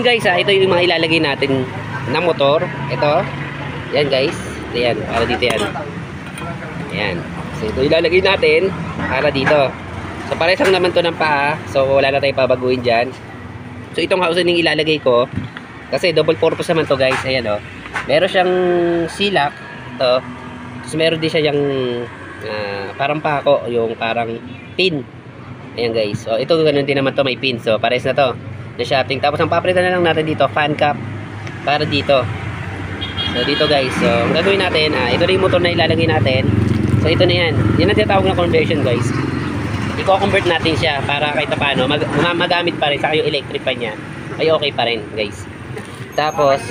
Guys, ito yung mga ilalagay natin na motor. Ito. Yan guys. Ayan, para dito yan. Ayan. So ito ilalagay natin para dito. So pares lang naman to ng paa. So wala na tayong babaguhin dyan. So itong housing yung ilalagay ko. Kasi double purpose naman to guys. Ayan o. Meron siyang silak. Ito. Tapos meron din siya yung parang pako. Yung parang pin. Ayan guys. So ito ganun din naman to. May pin. So pares na to. Na shafting. Tapos ang papalitan na lang natin dito, fan cap para dito. So dito guys, so ang gagawin natin, ito na yung motor na ilalagay natin. So ito na yan. Yan ang tinatawag na conversion guys. I-convert natin siya para kahit paano magamit pa rin, saka yung electric pa niya ay okay pa rin guys. Tapos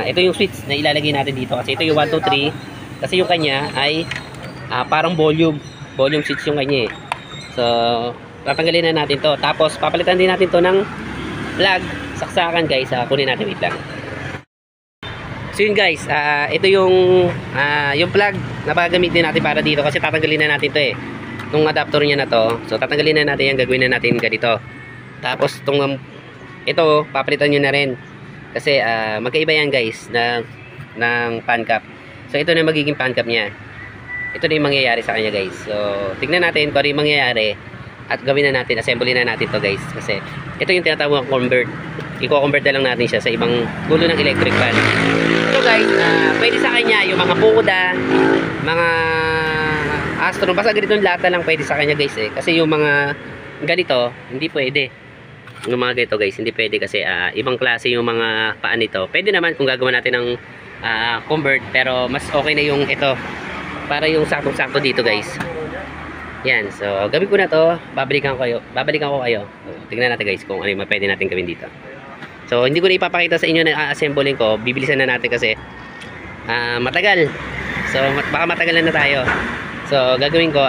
ito yung switch na ilalagay natin dito kasi ito yung 1, 2, 3 kasi yung kanya ay parang volume switch yung kanya eh. So tatanggalin na natin to. Tapos papalitan din natin to ng plug, saksakan guys. Kunin natin, wait lang. So yun guys, ito yung plug na gagamitin natin para dito kasi tatanggalin na natin to eh. Nung adapter niya na to. So tatanggalin na natin yan, gagawin na natin ganito. Tapos ito papalitan nyo na rin. Kasi magkaiba yan guys ng fan cap. So ito na magiging fan cap niya. Ito na yung mangyayari sa kanya guys. So tignan natin kung ano yung mangyayari. At gawin na natin, assembly na natin to guys. Kasi ito yung tinatawag ng convert. I-convert na lang natin siya sa ibang gulo ng electric fan. So guys, pwede sa kanya yung mga Bukoda, mga Astro, basta ganitong lata lang pwede sa kanya guys eh. Kasi yung mga ganito, hindi pwede. Yung mga ganito guys, hindi pwede kasi ibang klase yung mga paan nito. Pwede naman kung gagawa natin ng convert, pero mas okay na yung ito. Para yung sakto-sakto dito guys. Yan, so gawin ko na to, babalikan ko kayo. Tingnan natin guys kung ano yung pwede natin gawin dito. So hindi ko na ipapakita sa inyo na assembling ko, bibilisan na natin kasi matagal. So baka matagalan na tayo. So gagawin ko,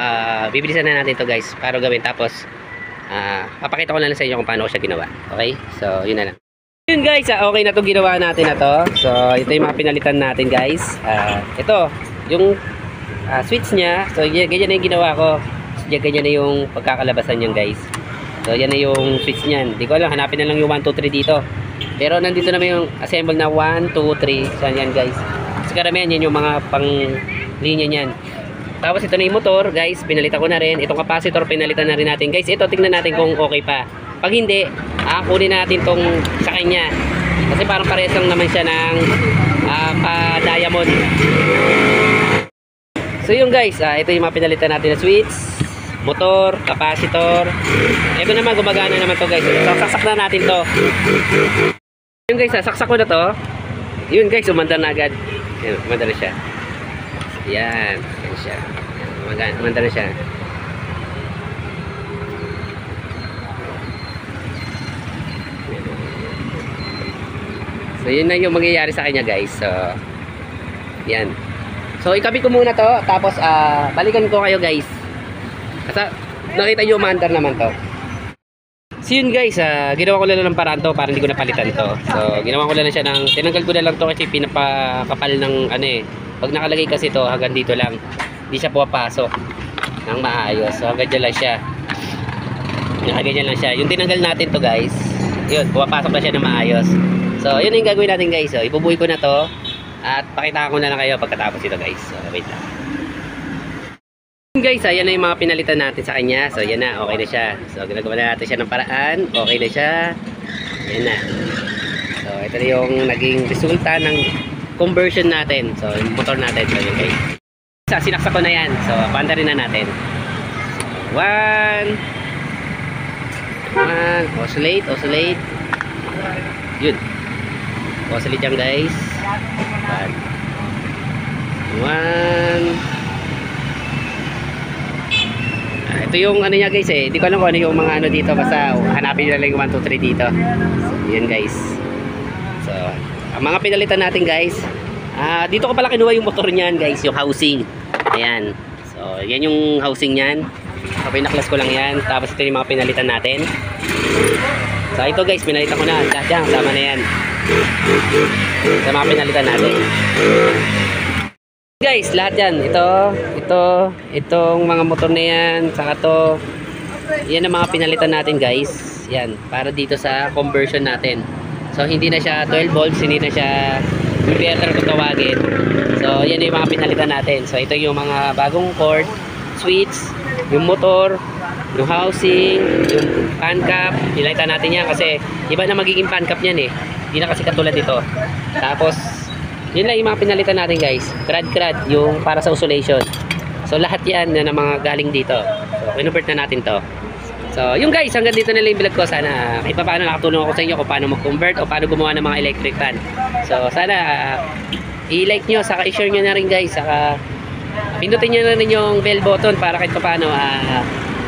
bibilisan na natin to guys para gawin. Tapos papakita ko na lang sa inyo kung paano ko siya ginawa. Okay, so yun na lang. Yun guys, okay na to ginawa natin na to. So ito yung mga pinalitan natin guys. Ito yung switch nya. So ganyan na yung ginawa ko. Ganyan na yung pagkakalabasan niyan guys. So yan na yung switch niyan. Hindi ko alam, hanapin na lang yung 1, 2, 3 dito. Pero nandito naman yung assemble na 1, 2, 3. So yan guys. Kasi karamihan yan yung mga pang linya niyan. Tapos ito na yung motor guys, pinalitan ko na rin. Itong capacitor pinalitan na rin natin guys. Ito tingnan natin kung okay pa. Pag hindi, kunin natin tong sa kanya. Kasi parang parehas lang naman siya ng pa-diamond. So yun guys, ito yung mga pinalitan natin na switch, motor, capacitor. Ito naman gumagana naman to guys. Saksak na natin to. Yun guys, saksak ko na to. Yun guys, umandar na agad. Yan, umandar na siya. Yan, yan siya. Umandar na siya. So yun na yung mangyayari sa kanya guys. So yan. So ikabit ko muna to, tapos balikan ko kayo guys. Kasi nakita nyo umandar naman to. So yun guys, ginawa ko lang ng paraan to para hindi ko napalitan to. So ginawa ko lang siya ng, tinanggal ko na lang to kasi pinapakapal ng ano eh. Pag nakalagay kasi to hanggang dito lang, hindi siya pumapasok ng maayos. So hanggang dyan lang siya. Nakaganyan lang siya. Yung tinanggal natin to guys, yun, pumapasok na siya ng maayos. So yun yung gagawin natin guys. So ibubuhay ko na to. At pakita ko na lang kayo pagkatapos ito guys. So wait lang. Guys, ayan na yung mga pinalitan natin sa kanya. So yan na, okay na siya. So ginagawa na natin siya ng paraan. Okay na siya. Yan na. So ito na yung naging resulta ng conversion natin. So yung motor natin. So yun guys. Sinaksak ko na yan. So panda rin na natin. One. Oscillate. Yun. Oscillate yan guys. One. Ito yung ano niya guys eh. Hindi ko alam kung ano yung mga ano dito. Basta hanapin nyo lang yung 1, 2, 3 dito. So, yan guys. So, ang mga pinalitan natin guys. Dito ko pala kinuha yung motor niyan guys. Yung housing. Ayan. So, yan yung housing niyan. So, pinaklas ko lang yan. Tapos ito yung mga pinalitan natin. So, ito guys. Pinalitan ko na. Lahat yan. Sama na yan. Sa mga pinalitan natin. Guys, lahat yan. Itong mga motor na yan, saka to. Yan ang mga pinalitan natin guys. Yan, para dito sa conversion natin. So hindi na siya 12 volts, hindi na siya inverter kung tawagin. So yan yung mga pinalitan natin. So ito yung mga bagong cord, switch, yung motor, yung housing, yung fan cap. Pinalitan natin yan kasi iba na magiging fan cap niyan eh. Hindi na kasi katulad ito. Tapos yun lang yung mga pinalitan natin guys. Crad yung para sa isolation. So lahat yan na mga galing dito. So convert na natin to. So yung guys, hanggang dito na lang yung vlog ko. Sana kahit pa paano nakatulong ako sa inyo kung paano mag-convert o paano gumawa ng mga electric fan. So sana i-like nyo, saka i-share nyo na rin guys. Saka pindutin nyo na rin yung bell button para kahit pa paano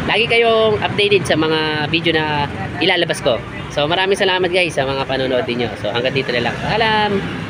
lagi kayong updated sa mga video na ilalabas ko. So maraming salamat guys sa mga panonood niyo. So hanggang dito na lang. Paalam!